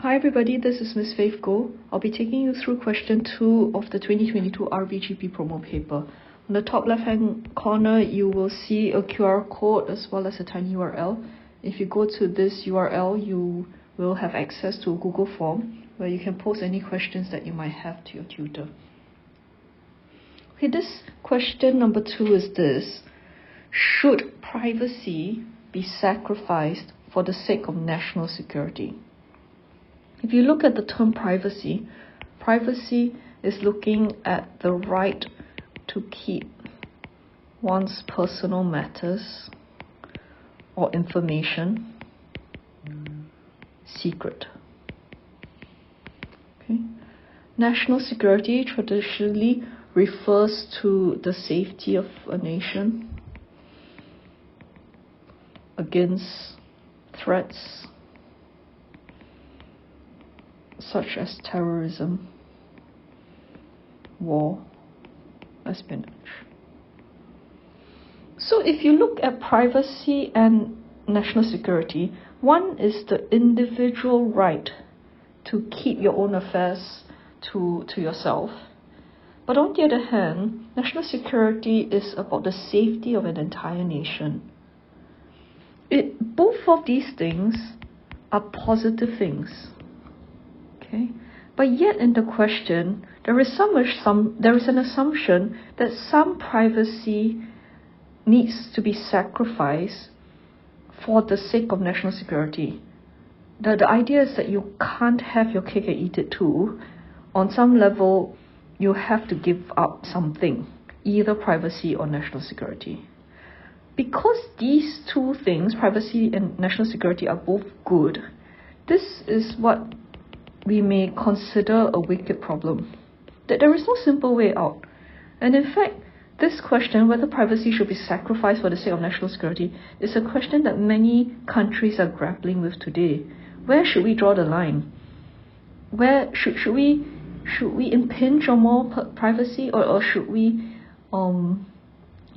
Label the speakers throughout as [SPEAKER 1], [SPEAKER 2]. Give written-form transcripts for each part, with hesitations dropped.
[SPEAKER 1] Hi everybody, this is Ms. Faith Goh. I'll be taking you through question 2 of the 2022 RVGP promo paper. On the top left hand corner, you will see a QR code as well as a tiny URL. If you go to this URL, you will have access to a Google form where you can post any questions that you might have to your tutor. Okay, this question number 2 is this. Should privacy be sacrificed for the sake of national security? If you look at the term privacy, privacy is looking at the right to keep one's personal matters or information secret. Okay. National security traditionally refers to the safety of a nation against threats such as terrorism, war, espionage. So if you look at privacy and national security, one is the individual right to keep your own affairs to yourself. But on the other hand, national security is about the safety of an entire nation. Both of these things are positive things. Okay? But yet in the question, there is an assumption that some privacy needs to be sacrificed for the sake of national security. The idea is that you can't have your cake and eat it too. On some level, you have to give up something, either privacy or national security. Because these two things, privacy and national security, are both good, this is what we may consider a wicked problem, that there is no simple way out. And in fact, this question, whether privacy should be sacrificed for the sake of national security, is a question that many countries are grappling with today. Where should we draw the line? Where should we impinge on more privacy, or should we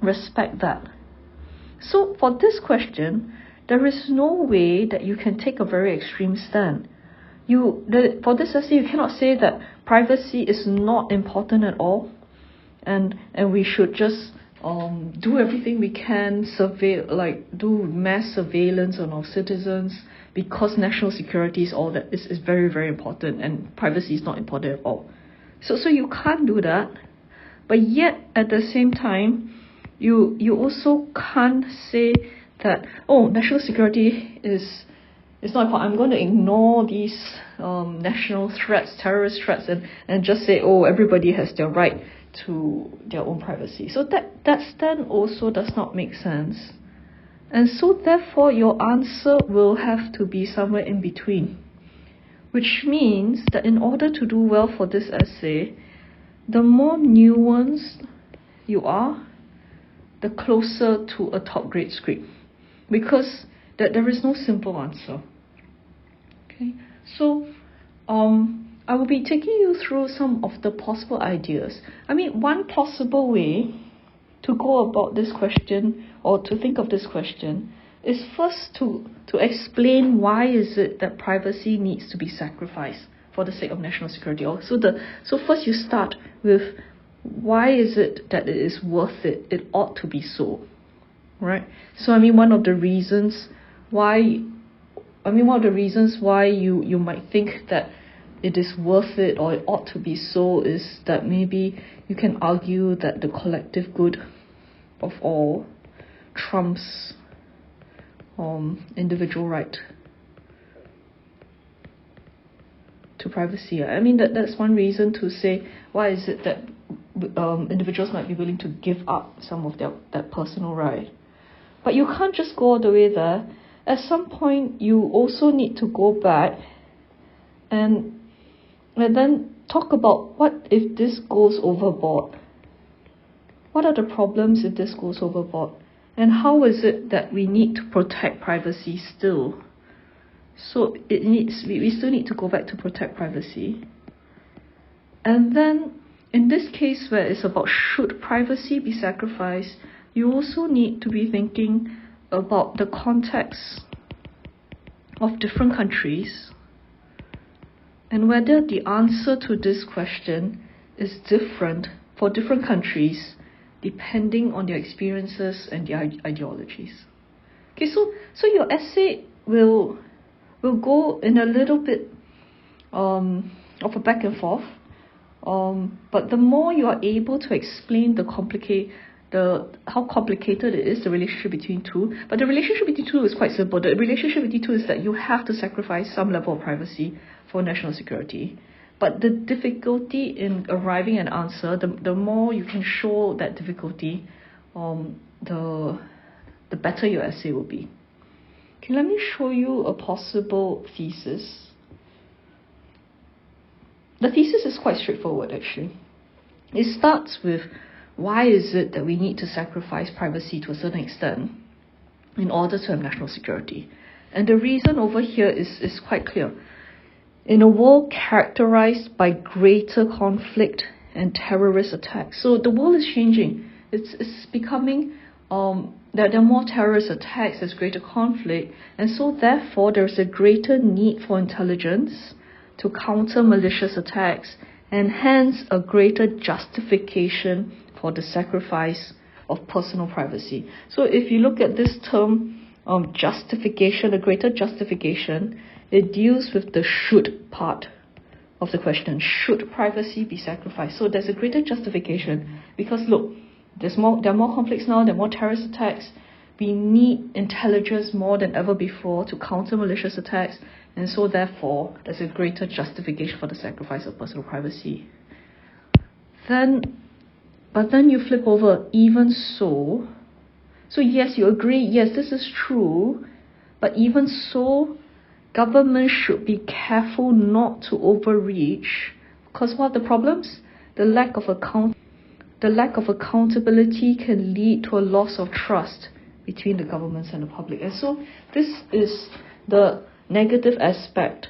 [SPEAKER 1] respect that? So for this question, there is no way that you can take a very extreme stand. For this essay, you cannot say that privacy is not important at all, and we should just do everything we can, do mass surveillance on our citizens, because national security is all that is very, very important, and privacy is not important at all. So you can't do that, but yet at the same time, you also can't say that national security is not important. I'm going to ignore these national threats, terrorist threats, and just say, everybody has their right to their own privacy. So that stand also does not make sense. And so therefore, your answer will have to be somewhere in between, which means that in order to do well for this essay, the more nuanced you are, the closer to a top grade script, because there is no simple answer. Okay, so I will be taking you through some of the possible ideas. One possible way to go about this question, or to think of this question, is first to explain why is it that privacy needs to be sacrificed for the sake of national security. So first you start with why is it that it is worth it? It ought to be so, right? So one of the reasons why you might think that it is worth it or it ought to be so is that maybe you can argue that the collective good of all trumps individual right to privacy. That's one reason to say why is it that individuals might be willing to give up some of that personal right. But you can't just go all the way there. At some point, you also need to go back and then talk about what if this goes overboard. What are the problems if this goes overboard? And how is it that we need to protect privacy still? So we still need to go back to protect privacy. And then in this case where it's about should privacy be sacrificed, you also need to be thinking about the context of different countries and whether the answer to this question is different for different countries depending on their experiences and their ideologies. Okay, so your essay will go in a little bit of a back and forth, but the more you are able to explain how complicated it is, the relationship between two. But the relationship between two is quite simple. The relationship between two is that you have to sacrifice some level of privacy for national security. But the difficulty in arriving at an answer, the more you can show that difficulty, the better your essay will be. Okay, let me show you a possible thesis. The thesis is quite straightforward, actually. It starts with, why is it that we need to sacrifice privacy to a certain extent in order to have national security? And the reason over here is quite clear. In a world characterized by greater conflict and terrorist attacks, so the world is changing. It's becoming that there are more terrorist attacks, there's greater conflict, and so therefore there's a greater need for intelligence to counter malicious attacks, and hence a greater justification for the sacrifice of personal privacy. So if you look at this term, justification, a greater justification, it deals with the should part of the question. Should privacy be sacrificed? So there's a greater justification because look, there are more conflicts now, there are more terrorist attacks. We need intelligence more than ever before to counter malicious attacks, and so therefore there's a greater justification for the sacrifice of personal privacy. But then you flip over, even so. So yes, you agree, yes, this is true, but even so, government should be careful not to overreach, because what are the problems? The lack of accountability can lead to a loss of trust between the governments and the public. And so this is the negative aspect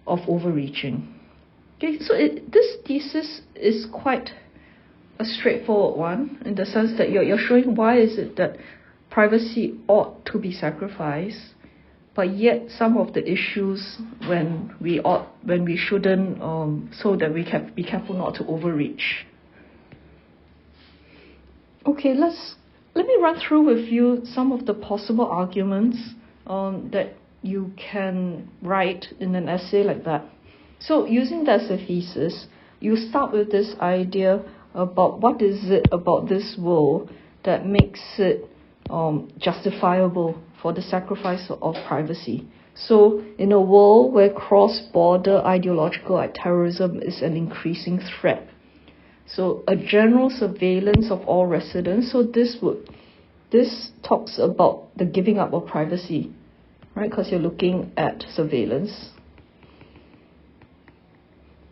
[SPEAKER 1] of overreaching. Okay, so this thesis is quite a straightforward one, in the sense that you're showing why is it that privacy ought to be sacrificed, but yet some of the issues when we shouldn't, so that we can be careful not to overreach. Okay, let me run through with you some of the possible arguments that you can write in an essay like that. So using that as a thesis, you start with this idea about what is it about this world that makes it justifiable for the sacrifice of privacy. So in a world where cross-border ideological terrorism is an increasing threat, so a general surveillance of all residents, so this talks about the giving up of privacy, right? Because you're looking at surveillance,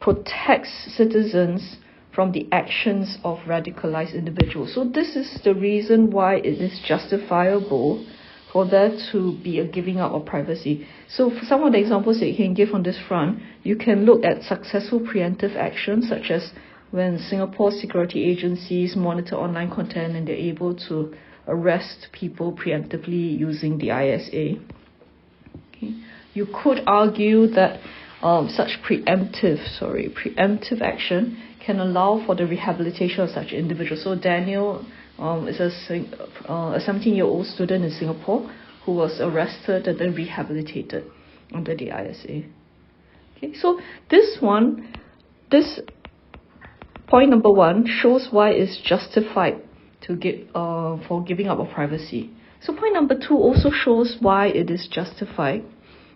[SPEAKER 1] protects citizens from the actions of radicalized individuals. So this is the reason why it is justifiable for there to be a giving up of privacy. So for some of the examples that you can give on this front, you can look at successful preemptive actions, such as when Singapore security agencies monitor online content and they're able to arrest people preemptively using the ISA. Okay. You could argue that such preemptive action can allow for the rehabilitation of such individuals. So Daniel is a 17-year-old student in Singapore who was arrested and then rehabilitated under the ISA. Okay, so this point number one shows why it's justified to give for giving up of privacy. So point number two also shows why it is justified.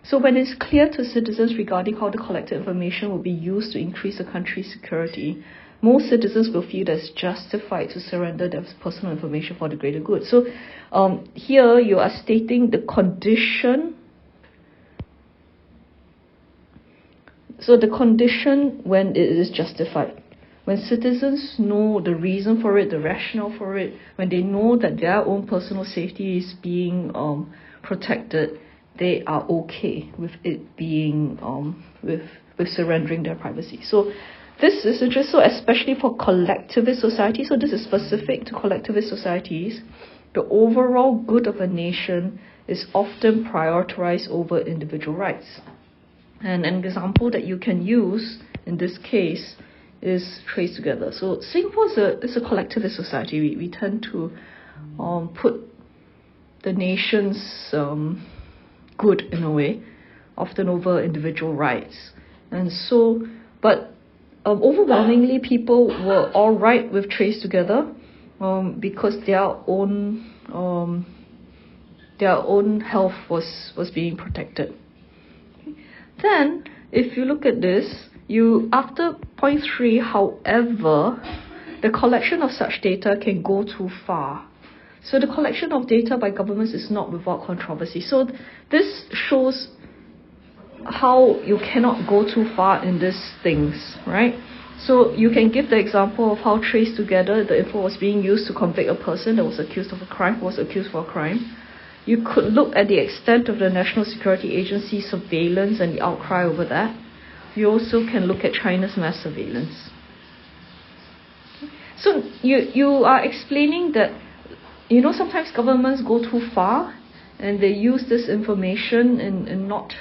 [SPEAKER 1] So when it's clear to citizens regarding how the collected information will be used to increase the country's security, most citizens will feel that it's justified to surrender their personal information for the greater good. So here you are stating the condition. So the condition when it is justified. When citizens know the reason for it, the rationale for it, when they know that their own personal safety is being protected, they are okay with it being with surrendering their privacy. So this is just so especially for collectivist societies. So this is specific to collectivist societies. The overall good of a nation is often prioritized over individual rights. And an example that you can use in this case is trace together. So Singapore is a collectivist society. We tend to put the nation's good in a way, often over individual rights. And so, but overwhelmingly people were all right with trace together because their own health was being protected. Then, if you look at this, after point 3, however, the collection of such data can go too far. So the collection of data by governments is not without controversy. So this shows how you cannot go too far in these things, right? So you can give the example of how trace together the info was being used to convict a person that was accused of a crime, was accused for a crime. You could look at the extent of the National Security Agency surveillance and the outcry over that. You also can look at China's mass surveillance. So you are explaining that, sometimes governments go too far and they use this information in not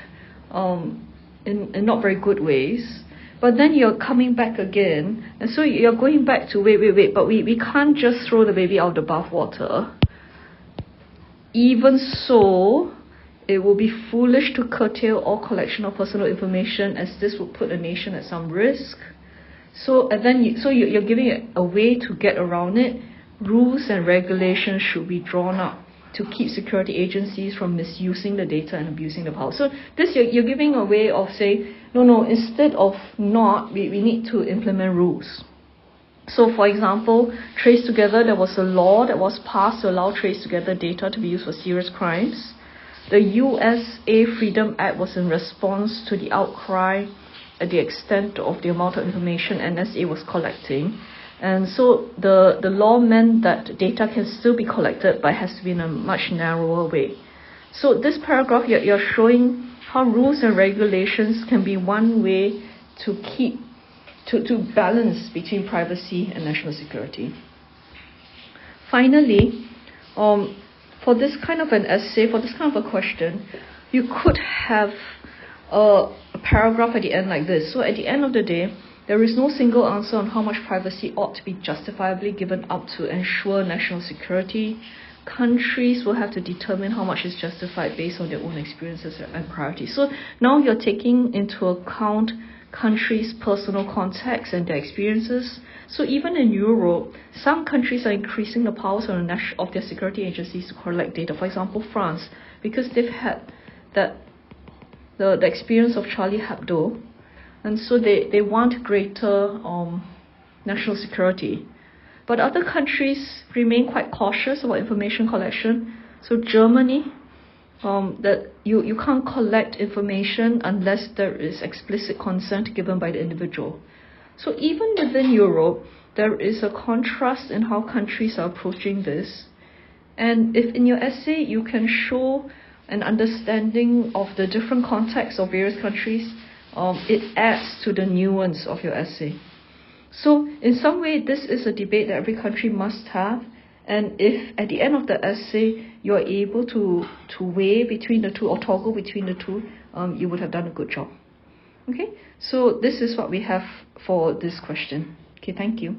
[SPEAKER 1] very good ways. But then you're coming back again, and so you're going back to wait, but we can't just throw the baby out the bathwater. Even so, it will be foolish to curtail all collection of personal information, as this would put a nation at some risk. So you're giving it a way to get around it. Rules and regulations should be drawn up to keep security agencies from misusing the data and abusing the power. So this you're giving a way of saying, no, instead of not, we need to implement rules. So for example, trace together, there was a law that was passed to allow trace together data to be used for serious crimes. The USA Freedom Act was in response to the outcry at the extent of the amount of information NSA was collecting. And so the law meant that data can still be collected, but has to be in a much narrower way. So this paragraph, you're showing how rules and regulations can be one way to balance between privacy and national security. Finally, for this kind of an essay, for this kind of a question, you could have a paragraph at the end like this. So at the end of the day, there is no single answer on how much privacy ought to be justifiably given up to ensure national security. Countries will have to determine how much is justified based on their own experiences and priorities. So now you're taking into account countries' personal context and their experiences. So even in Europe, some countries are increasing the powers of their security agencies to collect data. For example, France, because they've had the experience of Charlie Hebdo, and so they want greater national security. But other countries remain quite cautious about information collection. So Germany, that you can't collect information unless there is explicit consent given by the individual. So even within Europe, there is a contrast in how countries are approaching this. And if in your essay you can show an understanding of the different contexts of various countries, it adds to the nuance of your essay. So in some way, this is a debate that every country must have. And if at the end of the essay, you're able to weigh between the two or toggle between the two, you would have done a good job. Okay, so this is what we have for this question. Okay, thank you.